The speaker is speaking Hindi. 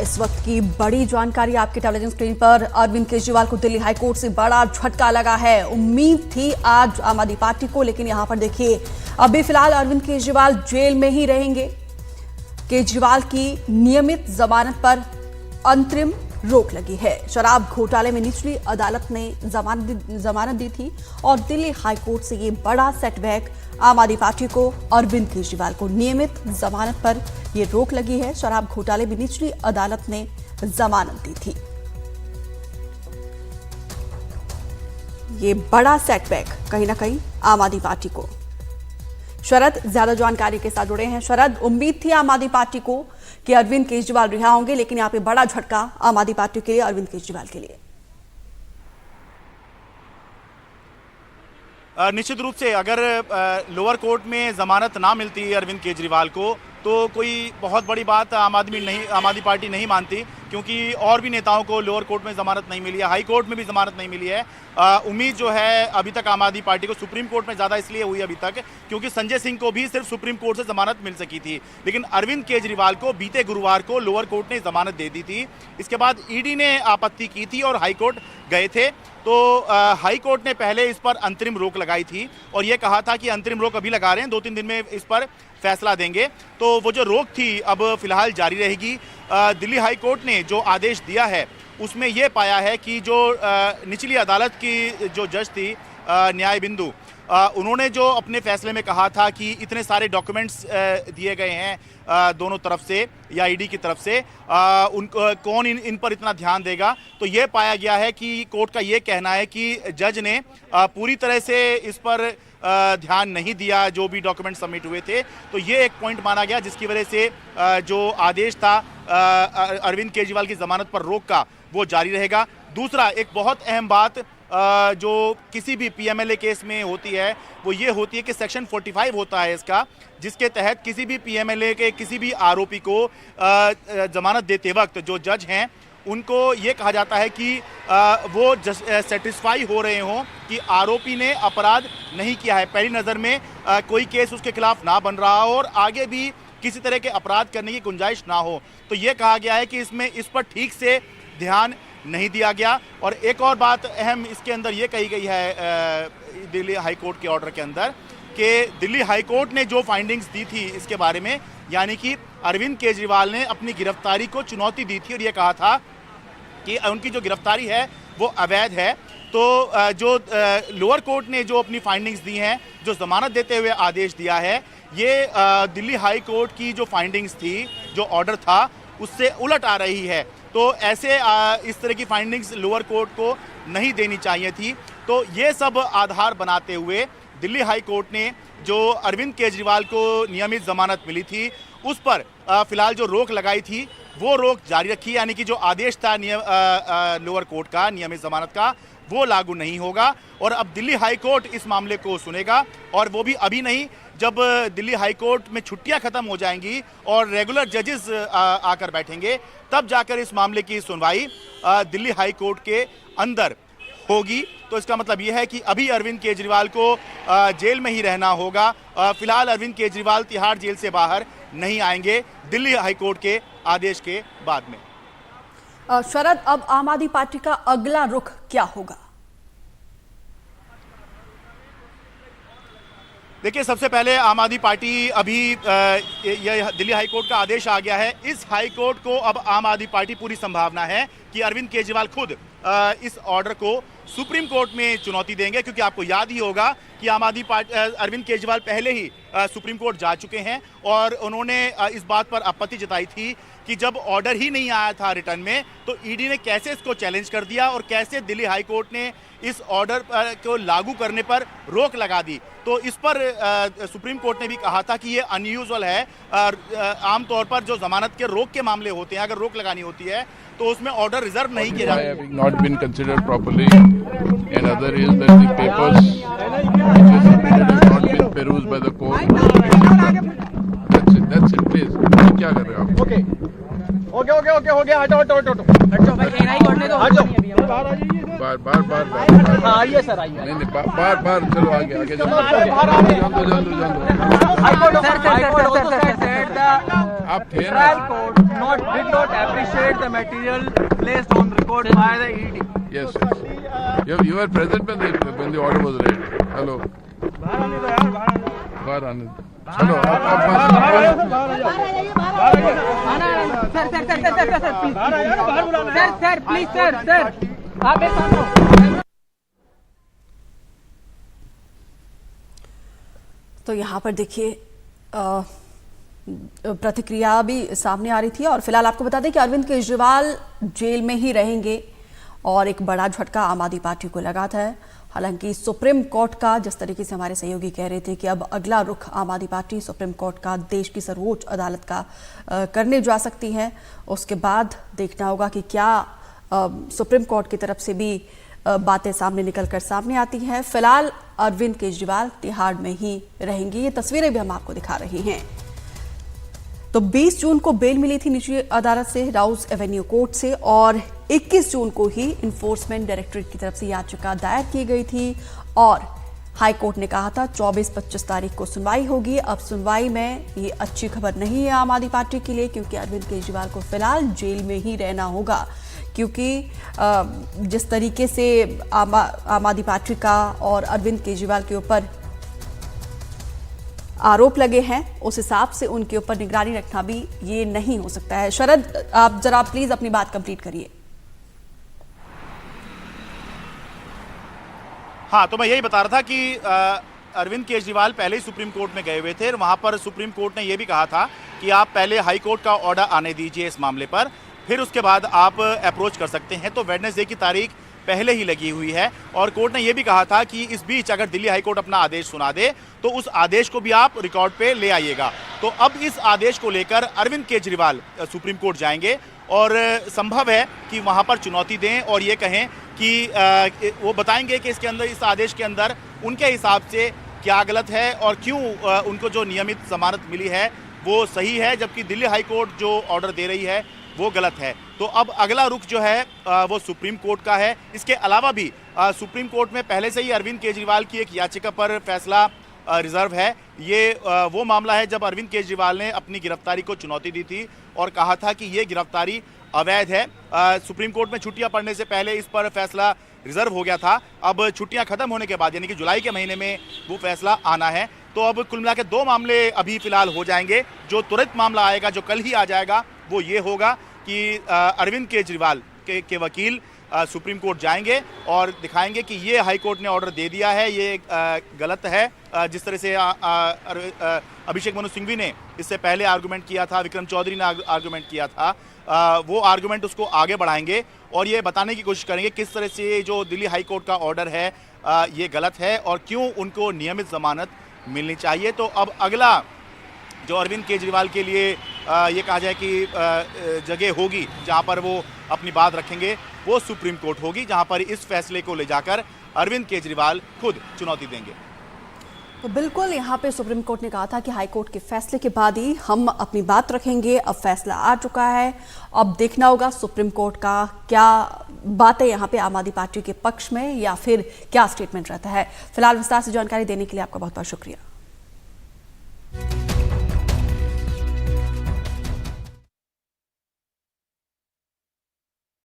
इस वक्त की बड़ी जानकारी आपके टेलीविजन स्क्रीन पर। अरविंद केजरीवाल को दिल्ली हाईकोर्ट से बड़ा झटका लगा है। उम्मीद थी आज आम आदमी पार्टी को, लेकिन यहां पर देखिए अभी फिलहाल अरविंद केजरीवाल जेल में ही रहेंगे। केजरीवाल की नियमित जमानत पर अंतरिम रोक लगी है। शराब घोटाले में निचली अदालत ने जमानत दी थी और दिल्ली हाईकोर्ट से ये बड़ा सेटबैक आम आदमी पार्टी को। अरविंद केजरीवाल को नियमित जमानत पर यह रोक लगी है। शराब घोटाले में निचली अदालत ने जमानत दी थी। ये बड़ा सेटबैक कहीं ना कहीं आम आदमी पार्टी को। शरद ज्यादा जानकारी के साथ जुड़े हैं। शरद, उम्मीद थी आम आदमी पार्टी को कि अरविंद केजरीवाल रिहा होंगे, लेकिन यहाँ पे बड़ा झटका आम आदमी पार्टी के लिए, अरविंद केजरीवाल के लिए। निश्चित रूप से अगर लोअर कोर्ट में जमानत ना मिलती अरविंद केजरीवाल को तो कोई बहुत बड़ी बात आम आदमी पार्टी नहीं मानती, क्योंकि और भी नेताओं को लोअर कोर्ट में जमानत नहीं मिली है, हाई कोर्ट में भी जमानत नहीं मिली है। उम्मीद जो है अभी तक आम आदमी पार्टी को सुप्रीम कोर्ट में ज़्यादा इसलिए हुई अभी तक क्योंकि संजय सिंह को भी सिर्फ सुप्रीम कोर्ट से जमानत मिल सकी थी, लेकिन अरविंद केजरीवाल को बीते गुरुवार को लोअर कोर्ट ने जमानत दे दी थी। इसके बाद ईडी ने आपत्ति की थी और हाई कोर्ट गए थे, तो हाई कोर्ट ने पहले इस पर अंतरिम रोक लगाई थी और ये कहा था कि अंतरिम रोक अभी लगा रहे हैं, 2-3 दिन में इस पर फैसला देंगे। तो वो जो रोक थी अब फिलहाल जारी रहेगी। दिल्ली हाई कोर्ट ने जो आदेश दिया है उसमें यह पाया है कि जो निचली अदालत की जो जज थी न्याय बिंदु, उन्होंने जो अपने फैसले में कहा था कि इतने सारे डॉक्यूमेंट्स दिए गए हैं दोनों तरफ से या ईडी की तरफ से, कौन इन पर इतना ध्यान देगा। तो ये पाया गया है कि कोर्ट का ये कहना है कि जज ने पूरी तरह से इस पर ध्यान नहीं दिया जो भी डॉक्यूमेंट सबमिट हुए थे। तो ये एक पॉइंट माना गया जिसकी वजह से जो आदेश था अरविंद केजरीवाल की जमानत पर रोक का वो जारी रहेगा। दूसरा एक बहुत अहम बात जो किसी भी पीएमएलए केस में होती है वो ये होती है कि सेक्शन 45 होता है इसका, जिसके तहत किसी भी पीएमएलए के किसी भी आरोपी को जमानत देते वक्त जो जज हैं उनको ये कहा जाता है कि वो सेटिस्फाई हो रहे हों कि आरोपी ने अपराध नहीं किया है, पहली नज़र में कोई केस उसके खिलाफ ना बन रहा हो और आगे भी किसी तरह के अपराध करने की गुंजाइश ना हो। तो ये कहा गया है कि इसमें इस पर ठीक से ध्यान नहीं दिया गया। और एक और बात अहम इसके अंदर ये कही गई है दिल्ली हाई कोर्ट के ऑर्डर के अंदर कि दिल्ली हाई कोर्ट ने जो फाइंडिंग्स दी थी इसके बारे में, यानी कि अरविंद केजरीवाल ने अपनी गिरफ्तारी को चुनौती दी थी और ये कहा था कि उनकी जो गिरफ्तारी है वो अवैध है। तो जो लोअर कोर्ट ने जो अपनी फाइंडिंग्स दी हैं, जो जमानत देते हुए आदेश दिया है, ये दिल्ली हाई कोर्ट की जो फाइंडिंग्स थी, जो ऑर्डर था, उससे उलट आ रही है। तो ऐसे इस तरह की फाइंडिंग्स लोअर कोर्ट को नहीं देनी चाहिए थी। तो ये सब आधार बनाते हुए दिल्ली हाई कोर्ट ने जो अरविंद केजरीवाल को नियमित जमानत मिली थी उस पर फिलहाल जो रोक लगाई थी वो रोक जारी रखी, यानी कि जो आदेश था लोअर कोर्ट का नियमित जमानत का वो लागू नहीं होगा। और अब दिल्ली हाई कोर्ट इस मामले को सुनेगा और वो भी अभी नहीं, जब दिल्ली हाई कोर्ट में छुट्टियां खत्म हो जाएंगी और रेगुलर जजेस आकर बैठेंगे तब जाकर इस मामले की सुनवाई दिल्ली हाई कोर्ट के अंदर होगी। तो इसका मतलब यह है कि अभी अरविंद केजरीवाल को जेल में ही रहना होगा। फिलहाल अरविंद केजरीवाल तिहाड़ जेल से बाहर नहीं आएंगे दिल्ली हाई कोर्ट के आदेश के बाद में। शरद, अब आम आदमी पार्टी का अगला रुख क्या होगा? देखिए, सबसे पहले आम आदमी पार्टी अभी यह दिल्ली हाई कोर्ट का आदेश आ गया है, इस हाई कोर्ट को अब आम आदमी पार्टी पूरी संभावना है कि अरविंद केजरीवाल खुद इस ऑर्डर को सुप्रीम कोर्ट में चुनौती देंगे, क्योंकि आपको याद ही होगा कि आम आदमी पार्टी अरविंद केजरीवाल पहले ही सुप्रीम कोर्ट जा चुके हैं और उन्होंने इस बात पर आपत्ति जताई थी कि जब ऑर्डर ही नहीं आया था रिटर्न में तो ईडी ने कैसे इसको चैलेंज कर दिया और कैसे दिल्ली हाई कोर्ट ने इस ऑर्डर को लागू करने पर रोक लगा दी। तो इस पर सुप्रीम कोर्ट ने भी कहा था कि ये अनयूजुअल है। आमतौर पर जो जमानत के रोक के मामले होते हैं, अगर रोक लगानी होती है तो उसमें ऑर्डर रिजर्व नहीं किया जाता। Not been considered properly, and other is that the papers which are submitted have not been perused by the court. That's it, please. क्या कर रहे हो आप? ओके हो गया, हटो बार आइए सर, आइए। नहीं बार चलो आगे चलो। आप थे ना, not appreciate the material placed on record by the ED. Yes, yes. You were present when the order was read. Hello. बाहर आने दो। चलो आप सर प्लीज सर आप एक काम करो। तो यहाँ पर देखिए प्रतिक्रिया भी सामने आ रही थी और फिलहाल आपको बता दें कि अरविंद केजरीवाल जेल में ही रहेंगे और एक बड़ा झटका आम आदमी पार्टी को लगा था। हालांकि सुप्रीम कोर्ट का, जिस तरीके से हमारे सहयोगी कह रहे थे कि अब अगला रुख आम आदमी पार्टी सुप्रीम कोर्ट का, देश की सर्वोच्च अदालत का करने जा सकती है, उसके बाद देखना होगा कि क्या सुप्रीम कोर्ट की तरफ से भी बातें सामने निकलकर सामने आती हैं। फिलहाल अरविंद केजरीवाल तिहाड़ में ही रहेंगे। ये तस्वीरें भी हम आपको दिखा रहे हैं। तो 20 जून को बेल मिली थी निचली अदालत से, राउज एवेन्यू कोर्ट से, और 21 जून को ही इन्फोर्समेंट डायरेक्टरेट की तरफ से याचिका दायर की गई थी और हाई कोर्ट ने कहा था 24-25 तारीख को सुनवाई होगी। अब सुनवाई में ये अच्छी खबर नहीं है आम आदमी पार्टी के लिए, क्योंकि अरविंद केजरीवाल को फिलहाल जेल में ही रहना होगा, क्योंकि जिस तरीके से आम आदमी पार्टी का और अरविंद केजरीवाल के ऊपर आरोप लगे हैं, उस हिसाब से उनके ऊपर निगरानी रखना भी ये नहीं हो सकता है। शरद, आप जरा प्लीज अपनी बात कंप्लीट करिए। हाँ, तो मैं यही बता रहा था कि अरविंद केजरीवाल पहले ही सुप्रीम कोर्ट में गए हुए थे और वहां पर सुप्रीम कोर्ट ने यह भी कहा था कि आप पहले हाई कोर्ट का ऑर्डर आने दीजिए इस मामले पर, फिर उसके बाद आप अप्रोच कर सकते हैं। तो वेडनेसडे की तारीख पहले ही लगी हुई है और कोर्ट ने यह भी कहा था कि इस बीच अगर दिल्ली हाईकोर्ट अपना आदेश सुना दे तो उस आदेश को भी आप रिकॉर्ड पे ले आइएगा। तो अब इस आदेश को लेकर अरविंद केजरीवाल सुप्रीम कोर्ट जाएंगे और संभव है कि वहां पर चुनौती दें और ये कहें कि वो बताएंगे कि इसके अंदर, इस आदेश के अंदर उनके हिसाब से क्या गलत है और क्यों उनको जो नियमित जमानत मिली है वो सही है, जबकि दिल्ली हाईकोर्ट जो ऑर्डर दे रही है वो गलत है। तो अब अगला रुख जो है वो सुप्रीम कोर्ट का है। इसके अलावा भी सुप्रीम कोर्ट में पहले से ही अरविंद केजरीवाल की एक याचिका पर फैसला रिजर्व है। ये वो मामला है जब अरविंद केजरीवाल ने अपनी गिरफ्तारी को चुनौती दी थी और कहा था कि ये गिरफ्तारी अवैध है। सुप्रीम कोर्ट में छुट्टियां पड़ने से पहले इस पर फैसला रिजर्व हो गया था। अब छुट्टियां खत्म होने के बाद, यानी कि जुलाई के महीने में वो फैसला आना है। तो अब कुल मिला के 2 मामले अभी फिलहाल हो जाएंगे। जो त्वरित मामला आएगा, जो कल ही आ जाएगा, वो ये होगा कि अरविंद केजरीवाल के वकील सुप्रीम कोर्ट जाएंगे और दिखाएंगे कि ये हाई कोर्ट ने ऑर्डर दे दिया है, ये गलत है। जिस तरह से अभिषेक मनु सिंघवी ने इससे पहले आर्गुमेंट किया था, विक्रम चौधरी ने आर्गुमेंट किया था, वो आर्गुमेंट उसको आगे बढ़ाएंगे और ये बताने की कोशिश करेंगे किस तरह से जो दिल्ली हाई कोर्ट का ऑर्डर है ये गलत है और क्यों उनको नियमित जमानत मिलनी चाहिए। तो अब अगला जो अरविंद केजरीवाल के लिए ये कहा जाए कि जगह होगी जहां पर वो अपनी बात रखेंगे, वो सुप्रीम कोर्ट होगी, जहां पर इस फैसले को ले जाकर अरविंद केजरीवाल खुद चुनौती देंगे। तो बिल्कुल यहाँ पे सुप्रीम कोर्ट ने कहा था कि हाई कोर्ट के फैसले के बाद ही हम अपनी बात रखेंगे। अब फैसला आ चुका है, अब देखना होगा सुप्रीम कोर्ट का क्या बातें यहाँ पे आम आदमी पार्टी के पक्ष में या फिर क्या स्टेटमेंट रहता है। फिलहाल विस्तार से जानकारी देने के लिए आपका बहुत बहुत शुक्रिया।